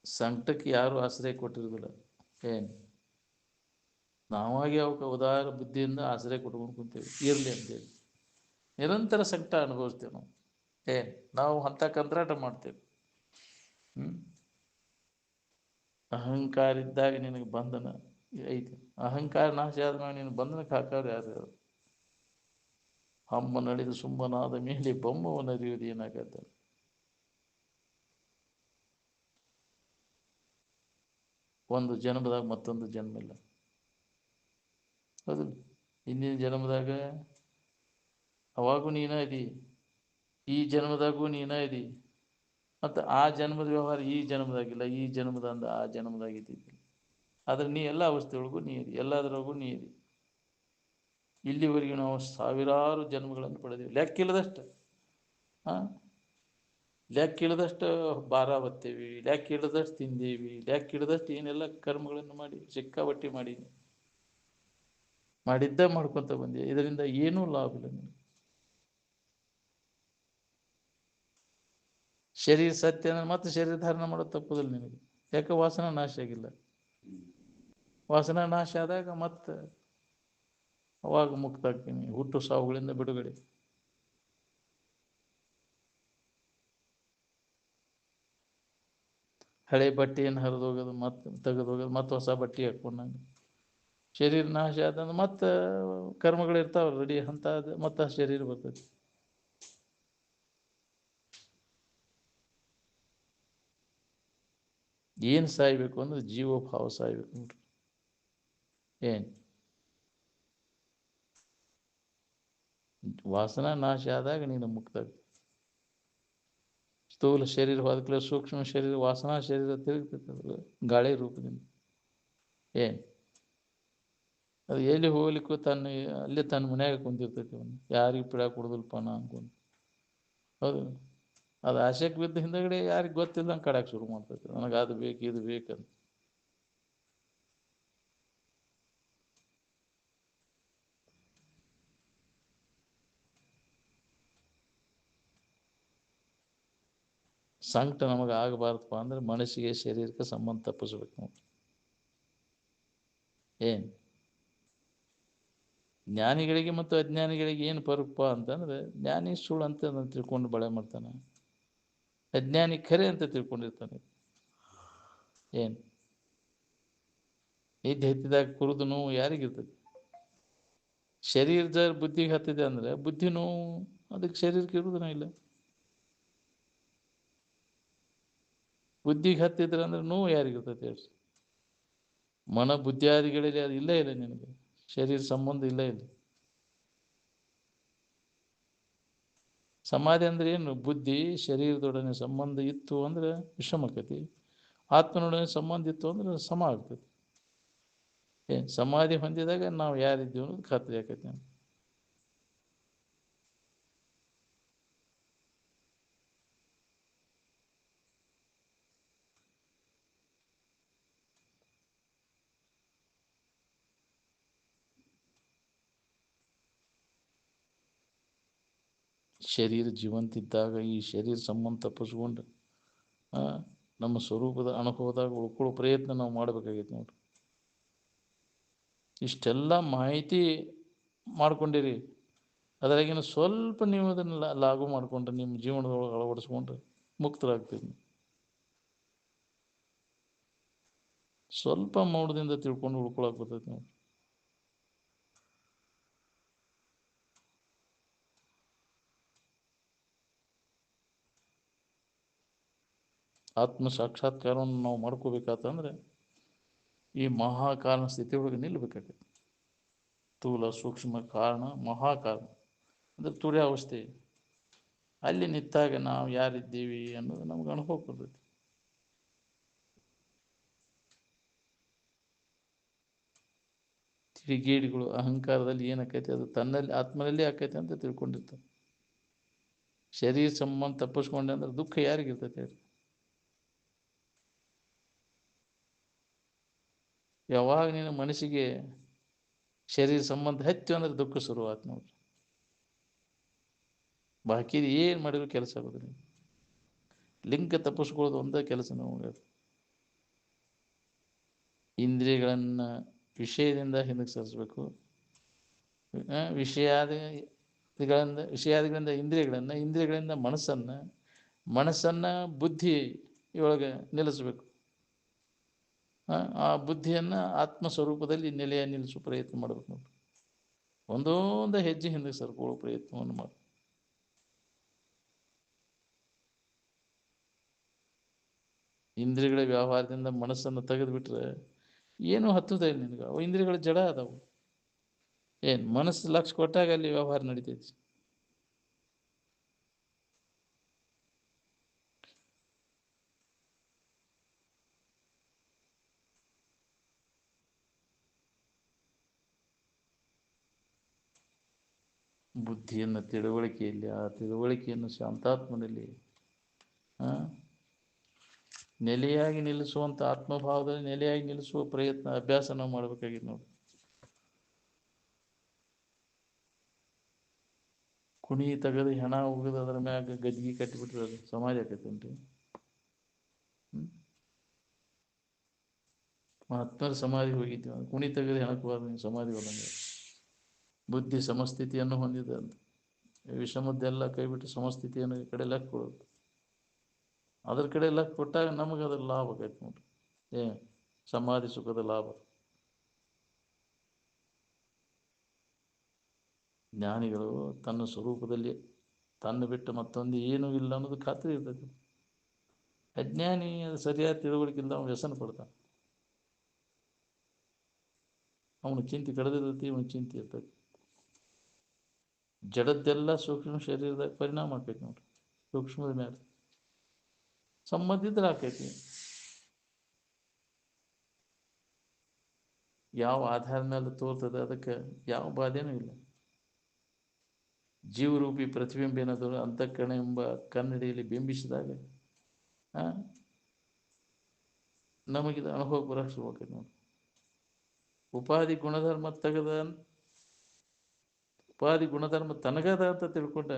ಸಂಕಟಕ್ಕೆ ಯಾರು ಆಶ್ರಯ ಕೊಟ್ಟಿರೋದಿಲ್ಲ. ಏನು ನಾವಾಗಿ ಅವಕ್ಕೆ ಉದಾರ ಬುದ್ಧಿಯಿಂದ ಆಶ್ರಯ ಕೊಟ್ಕೊಂಡು ಕುಂತೇವೆ ಇರಲಿ ಅಂತೇಳಿ. ನಿರಂತರ ಸಂಕಟ ಅನುಭವಿಸ್ತೇವೆ ನಾವು. ನಾವು ಅಂಥ ಕಂತ್ರಾಟ ಮಾಡ್ತೇವೆ. ಅಹಂಕಾರ ಇದ್ದಾಗ ನಿನಗೆ ಬಂಧನ ಐತಿ. ಅಹಂಕಾರ ನಾಶ ಆದ್ಮೇಲೆ ನೀನು ಬಂಧನಕ್ಕೆ ಹಾಕೋರು ಯಾರು? ಹಮ್ಮ ನಡೆದು ಸುಮ್ಮನಾದ ಮೇಲೆ ಬೊಮ್ಮವನ್ನು ಅರಿಯುವುದು ಏನಾಗತ್ತೆ? ಒಂದು ಜನ್ಮದಾಗ ಮತ್ತೊಂದು ಜನ್ಮ ಇಲ್ಲ. ಹೌದು, ಹಿಂದಿನ ಜನ್ಮದಾಗ ಅವಾಗೂ ನೀನ ಇದಿ, ಈ ಜನ್ಮದಾಗೂ ನೀನ ಇದಿ. ಮತ್ತು ಆ ಜನ್ಮದ ವ್ಯವಹಾರ ಈ ಜನ್ಮದಾಗಿಲ್ಲ, ಈ ಜನ್ಮದಿಂದ ಆ ಜನ್ಮದಾಗಿದ್ದಿದ್ದಿಲ್ಲ. ಆದರೆ ನೀ ಎಲ್ಲ ಅವಸ್ಥೆಯೊಳಗೂ ನೀ ಇದಿ, ಎಲ್ಲದರೊಳಗೂ ನೀ ಇದಿ. ಇಲ್ಲಿವರೆಗೂ ನಾವು ಸಾವಿರಾರು ಜನ್ಮಗಳನ್ನು ಪಡೆದೀವಿ, ಲೆಕ್ಕಿಲ್ಲದಷ್ಟು. ಲೆಕ್ಕಿಲ್ಲದಷ್ಟು ಭಾರ ಹೊತ್ತೇವಿ, ಲೆಕ್ಕಿಲ್ಲದಷ್ಟು ತಿಂದೇವಿ, ಲೆಕ್ಕಿಲ್ಲದಷ್ಟು ಏನೆಲ್ಲ ಕರ್ಮಗಳನ್ನು ಮಾಡಿ ಸಿಕ್ಕಾಬಟ್ಟಿ ಮಾಡಿದ್ದ ಮಾಡ್ಕೊತ ಬಂದೆ. ಇದರಿಂದ ಏನೂ ಲಾಭ ಇಲ್ಲ ನಿನಗೆ. ಶರೀರ ಸತ್ಯ ಅಂದ್ರೆ ಮತ್ತೆ ಶರೀರ ಧಾರಣ ಮಾಡೋದು ತಪ್ಪುದಿಲ್ಲ ನಿನಗೆ. ಯಾಕೆ? ವಾಸನ ನಾಶ ಆಗಿಲ್ಲ. ವಾಸನ ನಾಶ ಆದಾಗ ಮತ್ತೆ ಅವಾಗ ಮುಕ್ತ ಆಗ್ತೀನಿ, ಹುಟ್ಟು ಸಾವುಗಳಿಂದ ಬಿಡುಗಡೆ. ಹಳೆ ಬಟ್ಟೆಯನ್ನು ಹರಿದು ಹೋಗೋದು, ಮತ್ತೆ ತೆಗೆದು ಹೋಗೋದು, ಮತ್ತೆ ಹೊಸ ಬಟ್ಟೆ ಹಾಕ್ಕೊಂಡಂಗೆ. ಶರೀರ ನಾಶ ಆದಂದ್ರೆ ಮತ್ತೆ ಕರ್ಮಗಳು ಇರ್ತಾವ ರೆಡಿ ಅಂತ, ಮತ್ತೆ ಶರೀರ ಬರ್ತೈತಿ. ಏನು ಸಾಯ್ಬೇಕು ಅಂದ್ರೆ ಜೀವೋಭಾವ ಸಾಯ್ಬೇಕು ನೋಡ್ರಿ. ಏನು ವಾಸನಾ ನಾಶ ಆದಾಗ ನೀನು ಮುಕ್ತ. ಸ್ಥೂಲ ಶರೀರ ಹೋದಕ್ಲೆ ಸೂಕ್ಷ್ಮ ಶರೀರ, ವಾಸನಾ ಶರೀರ ತಿರುಗ್ತೈತೆ ಗಾಳಿ ರೂಪದಿಂದ. ಏನು ಅದು ಎಲ್ಲಿ ಹೋಗ್ಲಿಕ್ಕೂ ತನ್ನ ಅಲ್ಲೇ ತನ್ನ ಮನ್ಯಾಗ ಕುಂತಿರ್ತೈತಿ. ಅವನು ಯಾರಿಗೆ ಪಿಡ ಕೊಡುದಿಲ್ಪ ನಾ ಅನ್ಕೊಂಡು. ಹೌದು, ಅದು ಆಶೆಗೆ ಬಿದ್ದ ಹಿಂದಗಡೆ ಯಾರಿಗೆ ಗೊತ್ತಿಲ್ಲಂಗೆ ಕಡಕ್ಕೆ ಶುರು ಮಾಡ್ತೈತಿ, ನನಗೆ ಅದು ಬೇಕು ಇದು ಬೇಕಂತ. ಸಂಕಟ ನಮಗೆ ಆಗಬಾರ್ದಪ್ಪ ಅಂದ್ರೆ ಮನಸ್ಸಿಗೆ ಶರೀರಕ್ಕೆ ಸಂಬಂಧ ತಪ್ಪಿಸ್ಬೇಕು ನಾವು. ಏನು ಜ್ಞಾನಿಗಳಿಗೆ ಮತ್ತು ಅಜ್ಞಾನಿಗಳಿಗೆ ಏನು ಪರಪ್ಪ ಅಂತಂದ್ರೆ, ಜ್ಞಾನಿ ಸುಳ್ಳು ಅಂತ ತಿಳ್ಕೊಂಡು ಬಳೆ ಮಾಡ್ತಾನೆ, ಅಜ್ಞಾನಿ ಖರೆ ಅಂತ ತಿಳ್ಕೊಂಡಿರ್ತಾನೆ. ಏನು ನಿದ್ದೆ ಹತ್ತಿದಾಗ ಕುರಿದು ನೋವು ಯಾರಿಗಿರ್ತದೆ? ಶರೀರದ ಬುದ್ಧಿಗೆ ಹತ್ತಿದೆ ಅಂದ್ರೆ ಬುದ್ಧಿ ನೋವು ಅದಕ್ಕೆ ಶರೀರಕ್ಕೆ ಇರುವುದನ್ನ ಇಲ್ಲ. ಬುದ್ಧಿಗೆ ಹತ್ತಿದ್ರೆ ಅಂದ್ರೆ ನೋವು ಯಾರಿಗಿರ್ತೈತೆ ಹೇಳಿ? ಮನ ಬುದ್ಧಿಯಾದಿಗಳಲ್ಲಿ ಅದು ಇಲ್ಲೇ ಇಲ್ಲ ನಿನಗೆ, ಶರೀರ ಸಂಬಂಧ ಇಲ್ಲ ಇಲ್ಲ. ಸಮಾಧಿ ಅಂದ್ರೆ ಏನು? ಬುದ್ಧಿ ಶರೀರದೊಡನೆ ಸಂಬಂಧ ಇತ್ತು ಅಂದ್ರೆ ವಿಷಮಕತಿ, ಆತ್ಮನೊಡನೆ ಸಂಬಂಧ ಇತ್ತು ಅಂದ್ರೆ ಸಮ ಆಗ್ತದೆ. ಏನು ಸಮಾಧಿ ಹೊಂದಿದಾಗ ನಾವು ಯಾರಿದ್ದೀವಿ ಅನ್ನೋದು ಖಾತ್ರಿ ಆಕೈತಿ. ಶರೀರ ಜೀವಂತಿದ್ದಾಗ ಈ ಶರೀರ ಸಂಬಂಧ ತಪ್ಪಿಸ್ಕೊಂಡು ನಮ್ಮ ಸ್ವರೂಪದ ಅನುಭವದಾಗ ಉಳ್ಕೊಳ್ಳೋ ಪ್ರಯತ್ನ ನಾವು ಮಾಡಬೇಕಾಗೈತೆ ನೋಡ್ರಿ. ಇಷ್ಟೆಲ್ಲ ಮಾಹಿತಿ ಮಾಡ್ಕೊಂಡಿರಿ, ಅದರಾಗಿನ ಸ್ವಲ್ಪ ನೀವು ಅದನ್ನು ಲಾಗು ಮಾಡಿಕೊಂಡ್ರೆ, ನಿಮ್ಮ ಜೀವನದೊಳಗೆ ಅಳವಡಿಸ್ಕೊಂಡ್ರೆ ಮುಕ್ತರಾಗ್ತೀವಿ. ಸ್ವಲ್ಪ ಮೌಢದಿಂದ ತಿಳ್ಕೊಂಡು ಉಳ್ಕೊಳಕ್ ಬರ್ತೈತಿ ನೋಡಿ. ಆತ್ಮ ಸಾಕ್ಷಾತ್ಕಾರವನ್ನು ನಾವು ಮಾಡ್ಕೋಬೇಕಾತಂದ್ರೆ ಈ ಮಹಾಕಾರಣ ಸ್ಥಿತಿಯೊಳಗೆ ನಿಲ್ಲಬೇಕಾಗತ್ತೆ. ಸ್ಥೂಲ ಸೂಕ್ಷ್ಮ ಕಾರಣ ಮಹಾಕಾರಣ ಅಂದ್ರೆ ತುರ್ಯಾವಸ್ಥೆ. ಅಲ್ಲಿ ನಿಂತಾಗ ನಾವು ಯಾರಿದ್ದೀವಿ ಅನ್ನೋದು ನಮ್ಗೆ ಅನುಭವ ಬರ್ತೈತಿ. ತಿರುಗೇಡಿಗಳು ಅಹಂಕಾರದಲ್ಲಿ ಏನಾಕೈತಿ ಅದು ತನ್ನಲ್ಲಿ ಆತ್ಮನಲ್ಲಿ ಆಕೈತಿ ಅಂತ ತಿಳ್ಕೊಂಡಿರ್ತಾರೆ. ಶರೀರ ಸಂಬಂಧ ತಪ್ಪಿಸ್ಕೊಂಡೆ ಅಂದ್ರೆ ದುಃಖ ಯಾರಿಗಿರ್ತೈತೆ ಹೇಳಿ? ಯಾವಾಗ ನೀನು ಮನಸ್ಸಿಗೆ ಶರೀರ ಸಂಬಂಧ ಹೆಚ್ಚು ಅಂದ್ರೆ ದುಃಖ ಶುರುವಾತ್ ನೋಡ್ರಿ. ಬಾಕಿ ಏನು ಮಾಡಿದ್ರು ಕೆಲಸ ಆಗೋದಿಲ್ಲ. ಲಿಂಗ ತಪ್ಪಿಸ್ಕೊಳ್ಳೋದು ಒಂದೇ ಕೆಲಸ ನಮಗೆ. ಇಂದ್ರಿಯಗಳನ್ನು ವಿಷಯದಿಂದ ಹಿಂದಕ್ಕೆ ಸರಿಸಬೇಕು. ವಿಷಯಾದಿಗಳಿಂದ ಇಂದ್ರಿಯಗಳನ್ನು, ಇಂದ್ರಿಯಗಳಿಂದ ಮನಸ್ಸನ್ನು ಬುದ್ಧಿ ಇವಾಗ ನಿಲ್ಲಿಸಬೇಕು. ಆ ಬುದ್ಧಿಯನ್ನು ಆತ್ಮಸ್ವರೂಪದಲ್ಲಿ ನೆಲೆಯ ನಿಲ್ಲಿಸುವ ಪ್ರಯತ್ನ ಮಾಡಬೇಕು ನೋಡಿ. ಒಂದೊಂದು ಹೆಜ್ಜೆ ಹಿಂದಕ್ಕೆ ಸರ್ಕೊಳ್ಳೋ ಪ್ರಯತ್ನವನ್ನು ಮಾಡಿ. ಇಂದ್ರಿಯಗಳ ವ್ಯವಹಾರದಿಂದ ಮನಸ್ಸನ್ನು ತೆಗೆದುಬಿಟ್ರೆ ಏನೂ ಹತ್ತುದೇ ಇಲ್ಲ ನಿನಗೆ. ಅವು ಇಂದ್ರಿಯಗಳು ಜಡ ಅದಾವು. ಏನು ಮನಸ್ಸು ಲಕ್ಷ ಕೊಟ್ಟಾಗ ಅಲ್ಲಿ ವ್ಯವಹಾರ ನಡೀತೈತಿ. ಬುದ್ಧಿಯನ್ನು ತಿಳುವಳಿಕೆಯಲ್ಲಿ, ಆ ತಿಳುವಳಿಕೆಯನ್ನು ಶಾಂತಾತ್ಮನಲ್ಲಿ ನೆಲೆಯಾಗಿ ನಿಲ್ಲಿಸುವಂಥ ಆತ್ಮಭಾವದಲ್ಲಿ ನೆಲೆಯಾಗಿ ನಿಲ್ಲಿಸುವ ಪ್ರಯತ್ನ ಅಭ್ಯಾಸ ನಾವು ಮಾಡಬೇಕಾಗಿದೆ ನೋಡಿ. ಕುಣಿ ತೆಗೆದು ಹೆಣ ಹೋಗೋದು ಅದರ ಮ್ಯಾಗ ಗದ್ಗಿ ಕಟ್ಟಿಬಿಟ್ರೆ ಅದು ಸಮಾಧಿ ಆಕೈತೇನ್ರಿ? ಮಹಾತ್ಮರ ಸಮಾಧಿ ಹೋಗಿದ್ವಿ, ಕುಣಿ ತೆಗೆದು ಹೆಣಕ್ಕೆ ಹೋದ ಸಮಾಧಿ ಹೋದಂಗೆ. ಬುದ್ಧಿ ಸಮಸ್ಥಿತಿಯನ್ನು ಹೊಂದಿದೆ ಅಂತ ವಿಷಮದ್ದೆಲ್ಲ ಕೈ ಬಿಟ್ಟು ಸಮಸ್ಥಿತಿಯನ್ನು ಈ ಕಡೆ ಲೆಕ್ಕೊಡೋದು. ಅದ್ರ ಕಡೆ ಎಲ್ಲ ಕೊಟ್ಟಾಗ ನಮಗೆ ಅದ್ರ ಲಾಭ ಆಗೈತೆ ನೋಡ್ರಿ. ಸಮಾಧಿ ಸುಖದ ಲಾಭ. ಜ್ಞಾನಿಗಳು ತನ್ನ ಸ್ವರೂಪದಲ್ಲಿ ತನ್ನ ಬಿಟ್ಟು ಮತ್ತೊಂದು ಏನೂ ಇಲ್ಲ ಅನ್ನೋದು ಖಾತ್ರಿ ಇರ್ತೈತಿ. ಅಜ್ಞಾನಿ ಅದು ಸರಿಯಾದ ತಿಳುವಳಿಕೆಯಿಂದ ಅವನು ವ್ಯಸನ ಪಡ್ತಾನೆ. ಅವನು ಚಿಂತೆ ಕಳೆದಿರ್ತೈತಿ, ಅವನ ಚಿಂತೆ ಇರ್ತೈತಿ. ಜಡದ್ದೆಲ್ಲ ಸೂಕ್ಷ್ಮ ಶರೀರದಾಗ ಪರಿಣಾಮ ಆಕೈತಿ ನೋಡ್ರಿ. ಸೂಕ್ಷ್ಮದ ಮೇಲೆ ಸಂಬಂಧ ಇದ್ರೆ ಆಕೈತಿ. ಯಾವ ಆಧಾರದ ಮೇಲೆ ತೋರ್ತದೆ ಅದಕ್ಕೆ ಯಾವ ಬಾಧೆನೂ ಇಲ್ಲ. ಜೀವರೂಪಿ ಪ್ರತಿಬಿಂಬ ಏನಾದರೂ ಅಂತಃಕರಣ ಎಂಬ ಕನ್ನಡಿಯಲ್ಲಿ ಬಿಂಬಿಸಿದಾಗ ನಮಗಿದು ಅನುಭವ ಬರಕ್ಕೆ ಶುರುವಾಕೈತಿ ನೋಡಿ. ಉಪಾಧಿ ಗುಣಧರ್ಮ ತೆಗೆದ ಉಪಾಧಿ ಗುಣಧರ್ಮ ತನಗದ ಅಂತ ತಿಳ್ಕೊಂಡ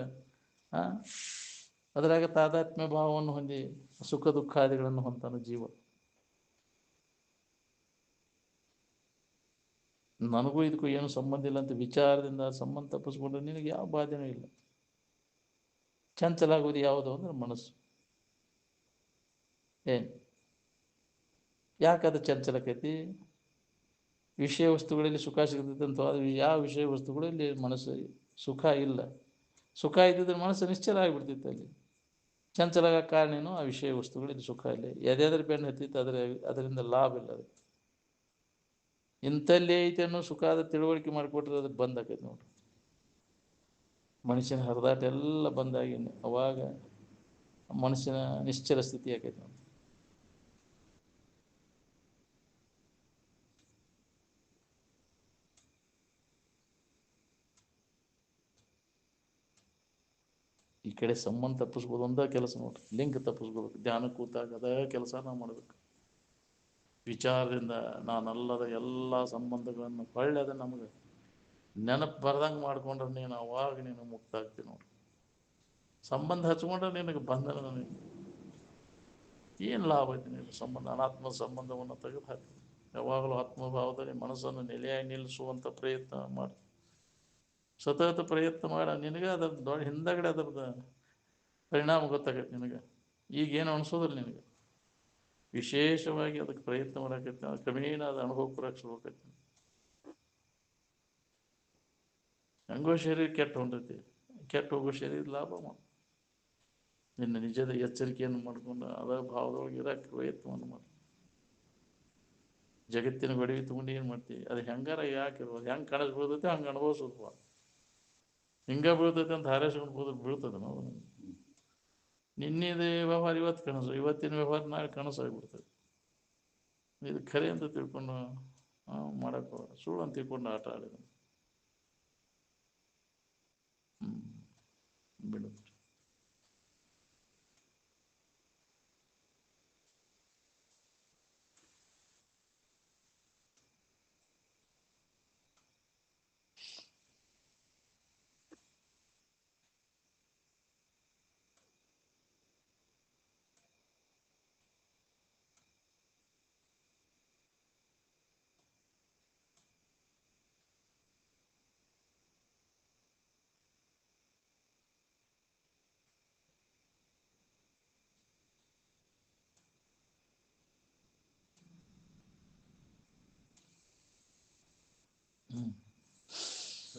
ಅದರಾಗ ತಾದಾತ್ಮ್ಯ ಭಾವವನ್ನು ಹೊಂದಿ ಸುಖ ದುಃಖಾದಿಗಳನ್ನು ಹೊಂತಾನ ಜೀವ. ನನಗೂ ಇದಕ್ಕೂ ಏನು ಸಂಬಂಧ ಇಲ್ಲ ಅಂತ ವಿಚಾರದಿಂದ ಸಂಬಂಧ ತಪ್ಪಿಸ್ಕೊಂಡ್ರೆ ನಿನಗೆ ಯಾವ ಬಾಧೆನೂ ಇಲ್ಲ. ಚಂಚಲಾಗೋದು ಯಾವುದು ಅಂದ್ರೆ ಮನಸ್ಸು. ಯಾಕದು ಚಂಚಲಕೈತಿ? ವಿಷಯ ವಸ್ತುಗಳಲ್ಲಿ ಸುಖ ಸಿಗ್ತೈತೆ ಅಂತ ಯಾವ ವಿಷಯ ವಸ್ತುಗಳಲ್ಲಿ ಮನಸ್ಸು ಸುಖ ಇಲ್ಲ. ಸುಖ ಇದ್ದಿದ್ರೆ ಮನಸ್ಸು ನಿಶ್ಚಲ ಆಗಿಬಿಡ್ತಿತ್ತು. ಅಲ್ಲಿ ಚಂಚಲಾಗ ಕಾರಣ ಏನು? ಆ ವಿಷಯ ವಸ್ತುಗಳಲ್ಲಿ ಸುಖ ಇಲ್ಲ. ಎದೆದ್ರ ಬೆನ್ನು ಹತ್ತಿತ್ತು, ಅದರಿಂದ ಲಾಭ ಇಲ್ಲ. ಅದು ಇಂಥಲ್ಲಿ ಐತೆ ಅನ್ನೋ ಸುಖಾದ ತಿಳುವಳಿಕೆ ಮಾಡಿಕೊಟ್ರೆ ಅದು ಬಂದ್ ಆಕೈತಿ ನೋಡ್ರಿ. ಮನುಷ್ಯನ ಹರಿದಾಟ ಎಲ್ಲ ಬಂದಾಗಿ ಅವಾಗ ಮನುಷ್ಯನ ನಿಶ್ಚಲ ಸ್ಥಿತಿ ಆಕೈತಿ ನೋಡಿ. ಈ ಕಡೆ ಸಂಬಂಧ ತಪ್ಪಿಸ್ಬೋದು ಒಂದ ಕೆಲಸ ನೋಡ್ರಿ. ಲಿಂಕ್ ತಪ್ಪಿಸ್ಕೋಬೇಕು. ಧ್ಯಾನ ಕೂತಾಗ ಅದ ಕೆಲಸ ನಾವು ಮಾಡಬೇಕು. ವಿಚಾರದಿಂದ ನಾನಲ್ಲದ ಎಲ್ಲ ಸಂಬಂಧಗಳನ್ನು ಹೊಳ್ಳೆದ ನಮಗೆ ನೆನಪು ಬರ್ದಂಗೆ ಮಾಡ್ಕೊಂಡ್ರೆ ನೀನು ಅವಾಗ ನೀನು ಮುಕ್ತ ಆಗ್ತೀವಿ ನೋಡ್ರಿ. ಸಂಬಂಧ ಹಚ್ಕೊಂಡ್ರೆ ನಿನಗೆ ಬಂಧನ. ನನಗೆ ಏನು ಲಾಭ ಐತಿ? ನೀನು ಸಂಬಂಧ ಅನಾತ್ಮ ಸಂಬಂಧವನ್ನು ತೆಗೆದು ಹಾಕಿ ಯಾವಾಗಲೂ ಆತ್ಮಭಾವದಲ್ಲಿ ಮನಸ್ಸನ್ನು ನೆಲೆಯಾಗಿ ನಿಲ್ಲಿಸುವಂಥ ಪ್ರಯತ್ನ ಮಾಡಿ, ಸತತ ಪ್ರಯತ್ನ ಮಾಡ. ನಿನಗೆ ಅದ್ರ ದೊಡ್ಡ ಹಿಂದಗಡೆ ಅದರದ ಪರಿಣಾಮ ಗೊತ್ತಾಗತ್ತೆ ನಿನಗೆ. ಈಗೇನು ಅನಿಸೋದಿಲ್ಲ ನಿನಗೆ. ವಿಶೇಷವಾಗಿ ಅದಕ್ಕೆ ಪ್ರಯತ್ನ ಮಾಡಕೈತಿ, ಕ್ರಮೇಣ ಅದು ಅನುಭವ ಬರಕ್ಕೆ ಶುರುವಾಕೈತಿ. ಹೆಂಗೋ ಶರೀರ ಕೆಟ್ಟು ಹೊಂಟೈತಿ, ಕೆಟ್ಟು ಹೋಗೋ ಶರೀರ ಲಾಭ ಮಾಡಿ ನಿನ್ನ ನಿಜದ ಎಚ್ಚರಿಕೆಯನ್ನು ಮಾಡ್ಕೊಂಡು ಅದ ಭಾವದೊಳಗೆ ಇರಕ್ಕೆ ಪ್ರಯತ್ನವನ್ನು ಮಾಡಿ. ಜಗತ್ತಿನ ಗಡಿಗೆ ತಗೊಂಡು ಏನು ಮಾಡ್ತೀವಿ? ಅದು ಹೆಂಗಾರ ಯಾಕಿರ್ಬೋದು, ಹೆಂಗೆ ಕನಸು ಬೀಳ್ತೈತೆ ಹಂಗೆ ಅನುಭವಿಸೋದು. ಹಿಂಗೆ ಬೀಳ್ತೈತೆ ಅಂತ ಹಾರೈಸ್ಕೊಂಡು ಬೀಳ್ತದೆ. ನಾವು ನಿನ್ನೆದೇ ವ್ಯವಹಾರ ಇವತ್ತು ಕನಸು, ಇವತ್ತಿನ ವ್ಯವಹಾರ ನಾಳೆ ಕನಸು ಆಗಿಬಿಡ್ತದೆ. ಇದು ಖರೆ ಅಂತ ತಿಳ್ಕೊಂಡು ಮಾಡಕ್ಕೆ ಸುಳ್ಳು ಅಂತ ತಿಳ್ಕೊಂಡು ಆಟ ಆಡಿದ ಬಿಡುತ್ತೆ.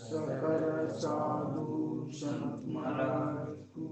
सकल साधु संत महाराज को